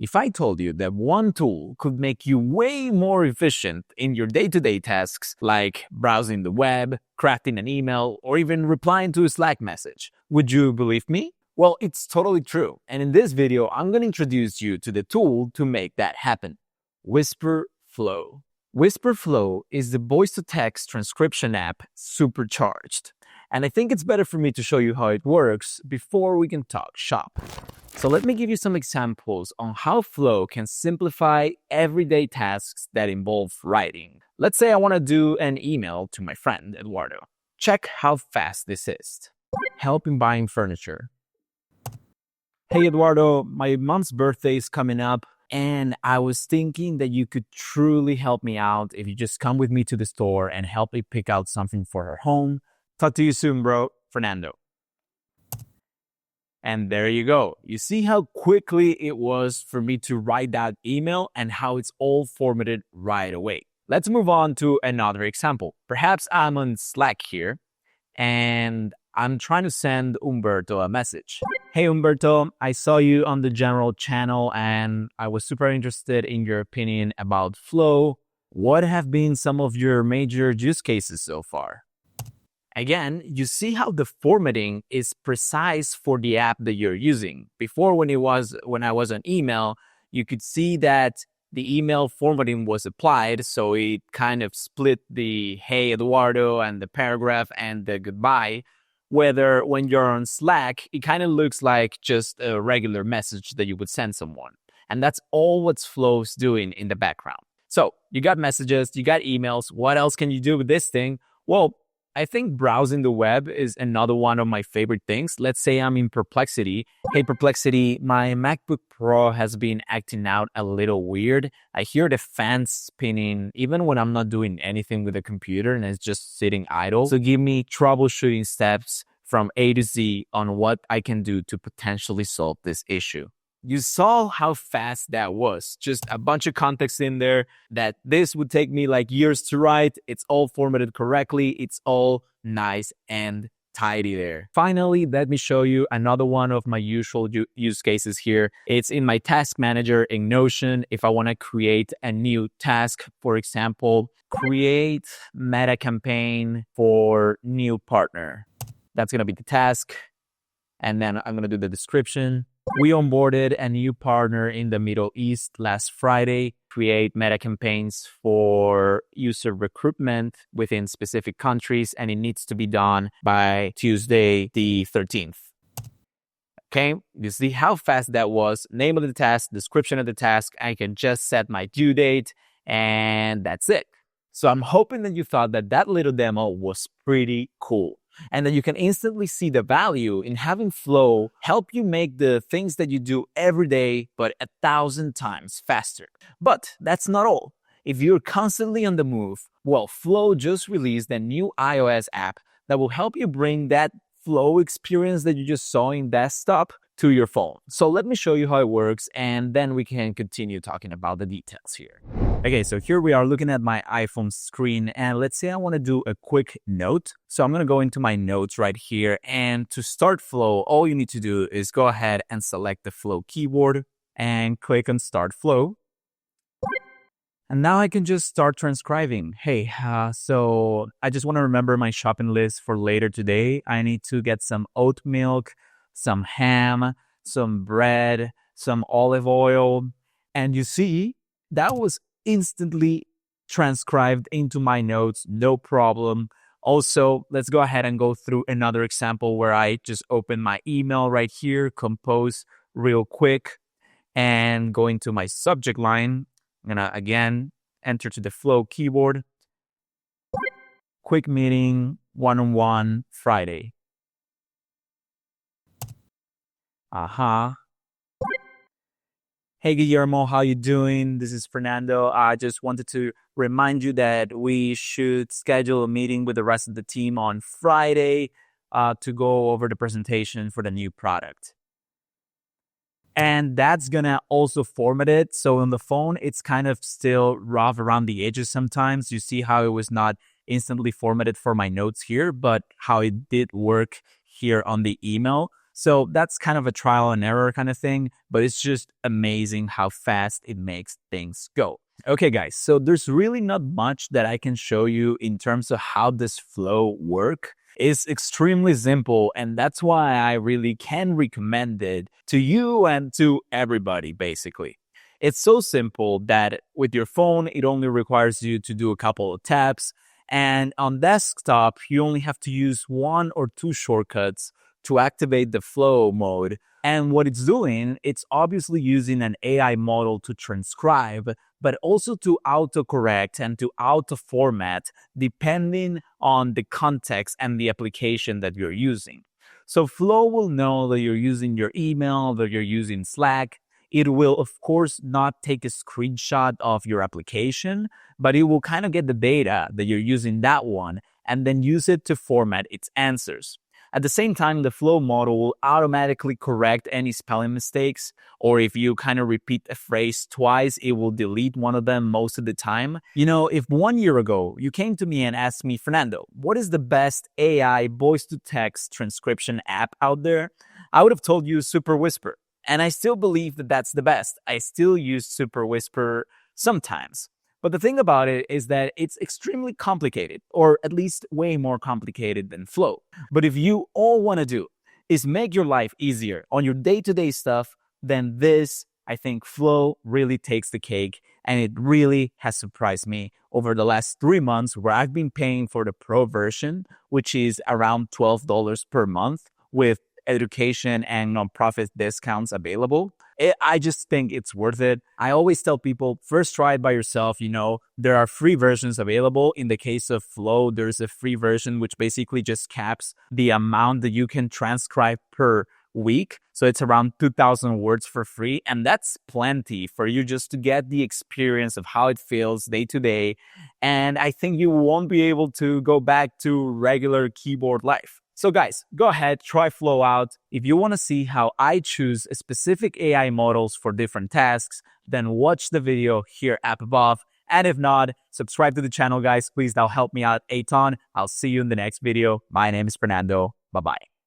If I told you that one tool could make you way more efficient in your day-to-day tasks like browsing the web, crafting an email, or even replying to a Slack message, would you believe me? Well, it's totally true. And in this video, I'm going to introduce you to the tool to make that happen. WisprFlow. WisprFlow is the voice-to-text transcription app supercharged. And I think it's better for me to show you how it works before we can talk shop. So let me give you some examples on how Flow can simplify everyday tasks that involve writing. Let's say I want to do an email to my friend, Eduardo. Check how fast this is. Help in buying furniture. Hey, Eduardo, my mom's birthday is coming up, and I was thinking that you could truly help me out if you just come with me to the store and help me pick out something for her home. Talk to you soon, bro. Fernando. And there you go. You see how quickly it was for me to write that email and how it's all formatted right away. Let's move on to another example. Perhaps I'm on Slack here and I'm trying to send Humberto a message. Hey, Humberto, I saw you on the general channel and I was super interested in your opinion about Flow. What have been some of your major use cases so far? Again, you see how the formatting is precise for the app that you're using. Before, when I was on email, you could see that the email formatting was applied, so it kind of split the hey Eduardo and the paragraph and the goodbye. Whether when you're on Slack, it kind of looks like just a regular message that you would send someone. And that's all what Flow's doing in the background. So you got messages, you got emails. What else can you do with this thing? Well, I think browsing the web is another one of my favorite things. Let's say I'm in Perplexity. Hey, Perplexity, my MacBook Pro has been acting out a little weird. I hear the fans spinning even when I'm not doing anything with the computer and it's just sitting idle. So give me troubleshooting steps from A to Z on what I can do to potentially solve this issue. You saw how fast that was. Just a bunch of context in there that this would take me like years to write. It's all formatted correctly. It's all nice and tidy there. Finally, let me show you another one of my usual use cases here. It's in my task manager in Notion. If I want to create a new task, for example, create meta campaign for new partner. That's going to be the task. And then I'm going to do the description. We onboarded a new partner in the Middle East last Friday, create meta campaigns for user recruitment within specific countries, and it needs to be done by Tuesday, the 13th. Okay, you see how fast that was. Name of the task, description of the task. I can just set my due date, and that's it. So I'm hoping that you thought that that little demo was pretty cool, and that you can instantly see the value in having Flow help you make the things that you do every day, but 1,000 times faster. But that's not all. If you're constantly on the move, well, Flow just released a new iOS app that will help you bring that Flow experience that you just saw in desktop to your phone. So let me show you how it works, and then we can continue talking about the details here. Okay, so here we are looking at my iPhone screen, and let's say I want to do a quick note. So I'm going to go into my notes right here, and to start Flow, all you need to do is go ahead and select the Flow keyboard and click on Start Flow. And now I can just start transcribing. Hey, so I just want to remember my shopping list for later today. I need to get some oat milk, some ham, some bread, some olive oil. And you see, that was instantly transcribed into my notes, no problem. Also, let's go ahead and go through another example where I just open my email right here, compose real quick, and go into my subject line. I'm gonna again enter to the Flow keyboard. Quick meeting, one-on-one, Friday. Hey Guillermo, how you doing? This is Fernando. I just wanted to remind you that we should schedule a meeting with the rest of the team on Friday to go over the presentation for the new product. And that's gonna also format it. So on the phone, it's kind of still rough around the edges sometimes. You see how it was not instantly formatted for my notes here, but how it did work here on the email. So that's kind of a trial and error kind of thing, but it's just amazing how fast it makes things go. Okay, guys, so there's really not much that I can show you in terms of how this flow work. It's extremely simple, and that's why I really can recommend it to you and to everybody, basically. It's so simple that with your phone, it only requires you to do a couple of taps. And on desktop, you only have to use one or two shortcuts to activate the flow mode. And what it's doing, it's obviously using an AI model to transcribe, but also to autocorrect and to auto format depending on the context and the application that you're using. So Flow will know that you're using your email, that you're using Slack. It will, of course, not take a screenshot of your application, but it will kind of get the data that you're using that one and then use it to format its answers. At the same time, the flow model will automatically correct any spelling mistakes, or if you kind of repeat a phrase twice, it will delete one of them most of the time. You know, if 1 year ago you came to me and asked me, Fernando, what is the best AI voice to text transcription app out there? I would have told you Super Whisper. And I still believe that that's the best. I still use Super Whisper sometimes. But the thing about it is that it's extremely complicated, or at least way more complicated than Flow. But if you all want to do is make your life easier on your day-to-day stuff, then this, I think Flow really takes the cake. And it really has surprised me over the last 3 months where I've been paying for the Pro version, which is around $12 per month with education and nonprofit discounts available. I just think it's worth it. I always tell people, first try it by yourself. You know, there are free versions available. In the case of Flow, there's a free version which basically just caps the amount that you can transcribe per week. So it's around 2,000 words for free. And that's plenty for you just to get the experience of how it feels day to day. And I think you won't be able to go back to regular keyboard life. So guys, go ahead, try Flow out. If you want to see how I choose specific AI models for different tasks, then watch the video here up above. And if not, subscribe to the channel, guys. Please, that'll help me out a ton. I'll see you in the next video. My name is Fernando. Bye-bye.